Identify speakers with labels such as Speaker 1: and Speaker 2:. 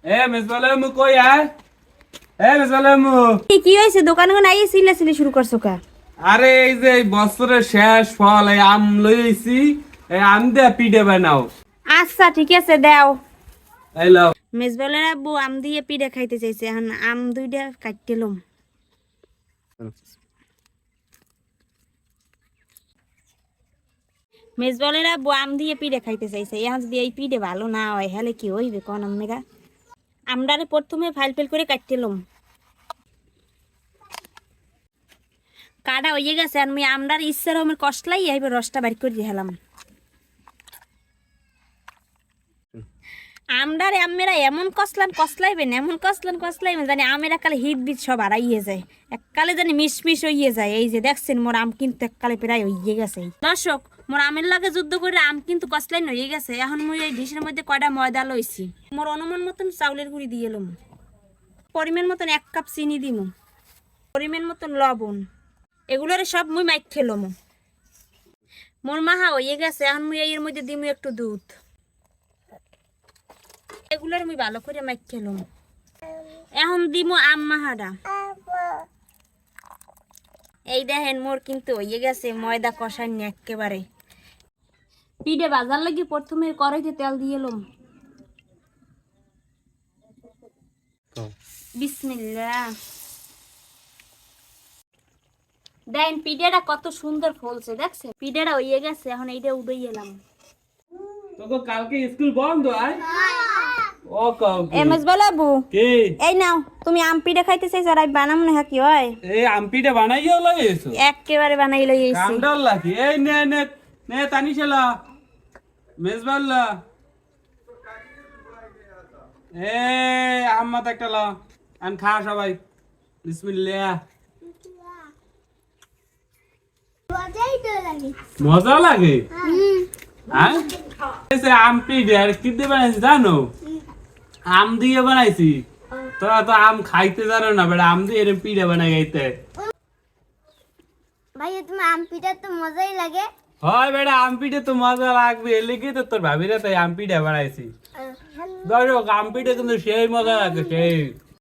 Speaker 1: এ মেজবালামু কই আয়? এ মেজবালামু,
Speaker 2: কি হয়েছে? দোকানে কোন আইয়ে সিলে শুরু করছো কা?
Speaker 1: আরে এই যে এই বছরের শেষ ফল এই আম লইছি, এই আম দিয়ে পিঠে বানাও।
Speaker 2: আচ্ছা ঠিক আছে দাও।
Speaker 1: এই লাও।
Speaker 2: মেজবালের আব্বু আম দিয়ে পিঠা খাইতে চাইছে, এখন আম দুইটা কাটতে লম। মেজবালের আব্বু আম দিয়ে পিঠে খাইতে চাইছে, এখন যদি এই পিঠে ভালো না হয় হলে কি হইবে কোন আমেরা? আমরারে প্রথমে ফাইল করে কাটতে লম। কাটা হয়ে গেছে, আর আমি আমরার ইচ্ছার আমার কষ্টলাই আইবে রসটা বাইর করে দিয়ে হেলাম। আমরারে আমেরা এমন কসলাইবেন এমন কসলাইবেন জানি আমের একালে হিট বিট সব হারাইয়ে যায়, এককালে জানি মিশমিশ হইয়ে যায়। এই যে দেখছেন মোর আম কিন্তু এককালে প্রায় হইয়ে গেছে। দর্শক, মোর আমের লাগে যুদ্ধ করে আম কিন্তু কসলাইন হয়ে গেছে। এখন মুই এই ডিশের মধ্যে কয়টা ময়দা লইছি, মোর অনুমান মতন চাউলের গুঁড়ি দিয়ে এলাম, পরিমাণ মতন 1 কাপ চিনি দিম, পরিমাণ মতন লবণ, এগুলোরে সব মুই মাইক খেলম। মোর মাহা হয়ে গেছে, এখন মুই এর মধ্যে দিমু একটু দুধ, এগুলোর আমি ভালো করে মাইক খেলাম। এখন দিমু আম মাহারা। এই দেখেন মোর কিন্তু হয়ে গেছে ময়দা কষাইনি একেবারে। পিঠে বাজার লাগি প্রথমে কড়াইতে তেল দিয়ে এলাম। বিসমিল্লাহ। দেখেন পিঠেটা কত সুন্দর ফলছে, দেখছে পিঠেটা হয়ে গেছে। এখন এইটা উড়ে এলাম।
Speaker 1: তোকে কালকে স্কুল বন্ধ আয়? ও কাউকে
Speaker 2: এমএস বাবু
Speaker 1: কি?
Speaker 2: এই নাও, তুমি আম পিঠে খাইতে চাইছো আর আমি বানাম না কি হয়?
Speaker 1: এই আম পিঠে বানাইও লাগাইছো?
Speaker 2: একেবারে বানাই লইছি।
Speaker 1: কামডাল লাগি। এই নে নে নে তানিশালা, মেজবাল্লা, এ আম্মাত একটা লা, আন খা সবাই। বিসমিল্লাহ। মজা লাগে? হ্যাঁ, এই যে আম পিঠে আর কি দিয়ে বানাইছি জানো? আম দিয়ে বানাইছি। তোরা তো আম খাইতে জানো না, বেটা আম দিয়ে এরকম পিঠে বানাই খাইতে।
Speaker 3: ভাইয়া তুমি আম পিঠা তো মজাই লাগে।
Speaker 1: হয় বেটা, আম পিঠে তো মজা লাগবে, এর লেগে তো তোর ভাবিরা তাই আম পিঠে বানাইছি। দর্শক, আম পিঠে কিন্তু সেই মজা লাগে সেই।